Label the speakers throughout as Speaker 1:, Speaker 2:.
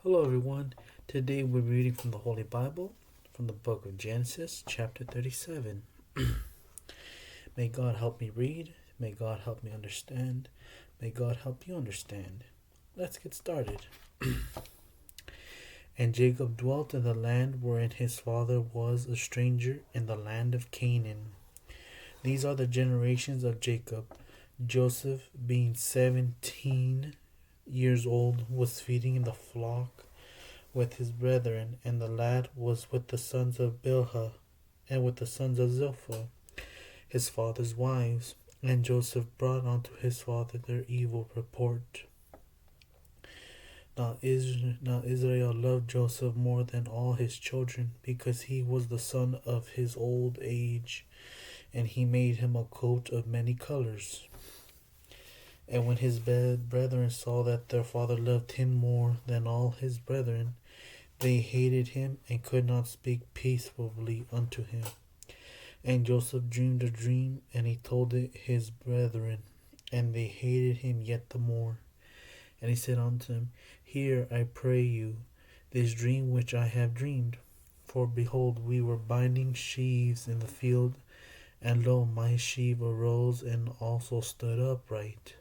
Speaker 1: Hello, everyone. Today we're reading from the Holy Bible, from the book of Genesis, chapter 37. May God help me read. May God help me understand. May God help you understand. Let's get started. And Jacob dwelt in the land wherein his father was a stranger, in the land of Canaan. These are the generations of Jacob. Joseph, being 17 years old, was feeding in the flock with his brethren, and the lad was with the sons of Bilhah, and with the sons of Zilpah, his father's wives. And Joseph brought unto his father their evil report. Now Israel loved Joseph more than all his children, because he was the son of his old age, and he made him a coat of many colors. And when his brethren saw that their father loved him more than all his brethren, they hated him and could not speak peaceably unto him. And Joseph dreamed a dream, and he told it his brethren, and they hated him yet the more. And he said unto him, Hear, I pray you, this dream which I have dreamed. For behold, we were binding sheaves in the field, and lo, my sheaf arose and also stood upright.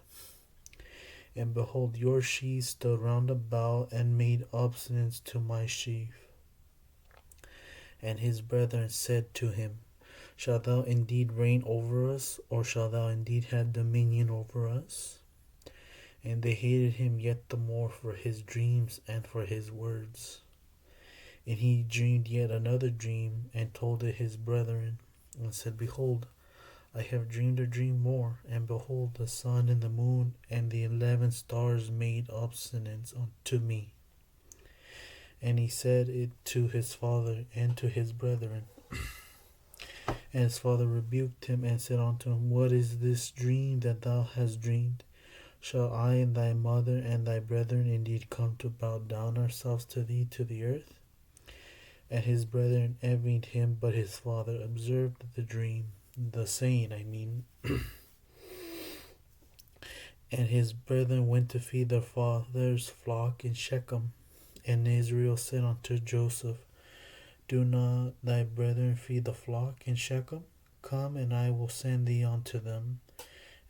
Speaker 1: And behold, your sheaves stood round about and made obeisance to my sheaf. And his brethren said to him, Shalt thou indeed reign over us, or shalt thou indeed have dominion over us? And they hated him yet the more for his dreams and for his words. And he dreamed yet another dream, and told it his brethren, and said, Behold, I have dreamed a dream more, and behold, the sun and the moon and the 11 stars made obeisance unto me. And he said it to his father and to his brethren. And his father rebuked him and said unto him, What is this dream that thou hast dreamed? Shall I and thy mother and thy brethren indeed come to bow down ourselves to thee to the earth? And his brethren envied him, but his father observed the dream, the saying, And his brethren went to feed their father's flock in Shechem. And Israel said unto Joseph, Do not thy brethren feed the flock in Shechem? Come, and I will send thee unto them.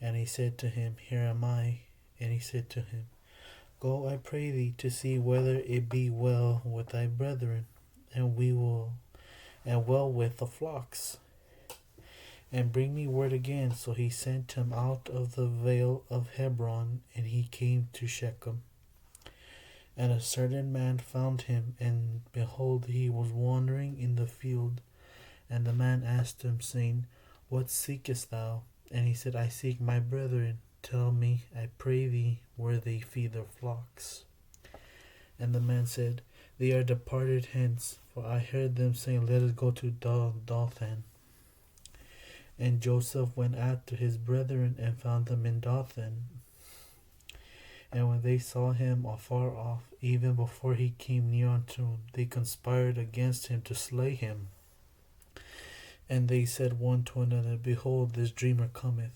Speaker 1: And he said to him, Here am I. And he said to him, Go, I pray thee, to see whether it be well with thy brethren, and well with the flocks. And bring me word again. So he sent him out of the vale of Hebron, and he came to Shechem. And a certain man found him, and behold, he was wandering in the field. And the man asked him, saying, What seekest thou? And he said, I seek my brethren. Tell me, I pray thee, where they feed their flocks. And the man said, They are departed hence, for I heard them saying, Let us go to Dothan. And Joseph went after his brethren, and found them in Dothan. And when they saw him afar off, even before he came near unto them, they conspired against him to slay him. And they said one to another, Behold, this dreamer cometh.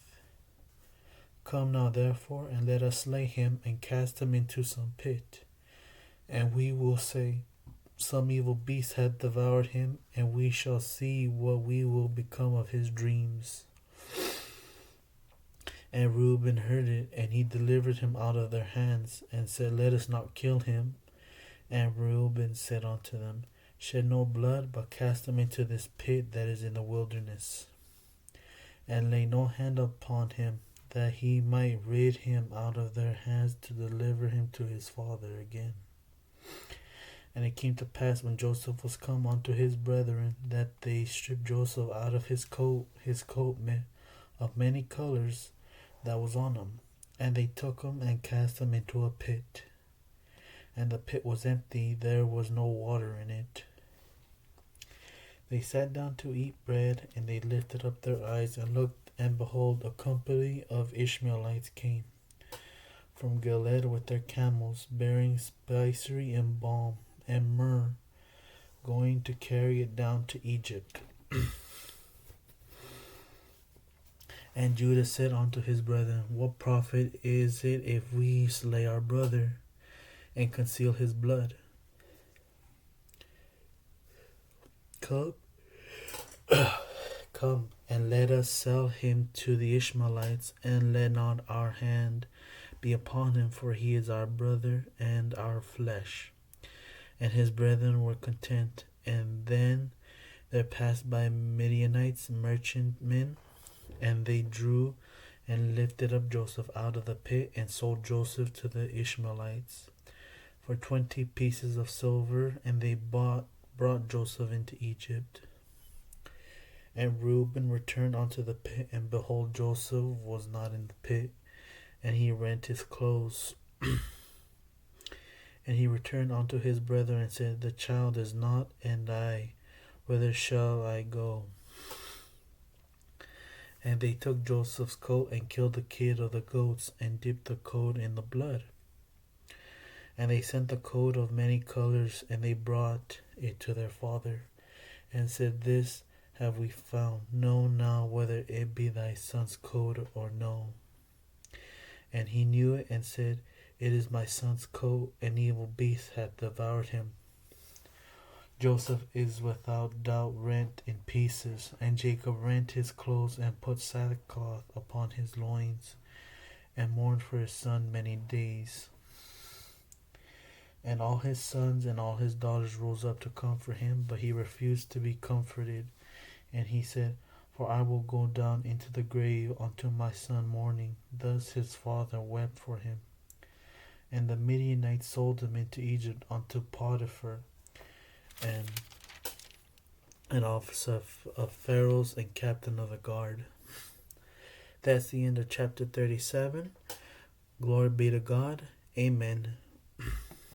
Speaker 1: Come now therefore, and let us slay him, and cast him into some pit. And we will say, Some evil beast hath devoured him, and we shall see what will become of his dreams. And Reuben heard it, and he delivered him out of their hands, and said, Let us not kill him. And Reuben said unto them, Shed no blood, but cast him into this pit that is in the wilderness. And lay no hand upon him, that he might rid him out of their hands, to deliver him to his father again. And it came to pass, when Joseph was come unto his brethren, that they stripped Joseph out of his coat of many colors that was on him. And they took him and cast him into a pit. And the pit was empty, there was no water in it. They sat down to eat bread, and they lifted up their eyes and looked, and behold, a company of Ishmaelites came from Gilead with their camels, bearing spicery and balm and myrrh, going to carry it down to Egypt. And Judah said unto his brethren, What profit is it if we slay our brother, and conceal his blood? Come, come, and let us sell him to the Ishmaelites, and let not our hand be upon him, for he is our brother and our flesh. And his brethren were content. And then there passed by Midianites, merchantmen, and they drew and lifted up Joseph out of the pit, and sold Joseph to the Ishmaelites for 20 pieces of silver, and they brought Joseph into Egypt. And Reuben returned unto the pit, and behold, Joseph was not in the pit, and he rent his clothes. And he returned unto his brethren, and said, The child is not, and I, whither shall I go? And they took Joseph's coat, and killed the kid of the goats, and dipped the coat in the blood. And they sent the coat of many colors, and they brought it to their father, and said, This have we found. Know now whether it be thy son's coat or no. And he knew it, and said, It is my son's coat. An evil beast hath devoured him. Joseph is without doubt rent in pieces. And Jacob rent his clothes, and put sackcloth upon his loins, and mourned for his son many days. And all his sons and all his daughters rose up to comfort him, but he refused to be comforted. And he said, For I will go down into the grave unto my son mourning. Thus his father wept for him. And the Midianites sold him into Egypt unto Potiphar, an officer of Pharaoh's and captain of the guard. That's the end of chapter 37. Glory be to God. Amen.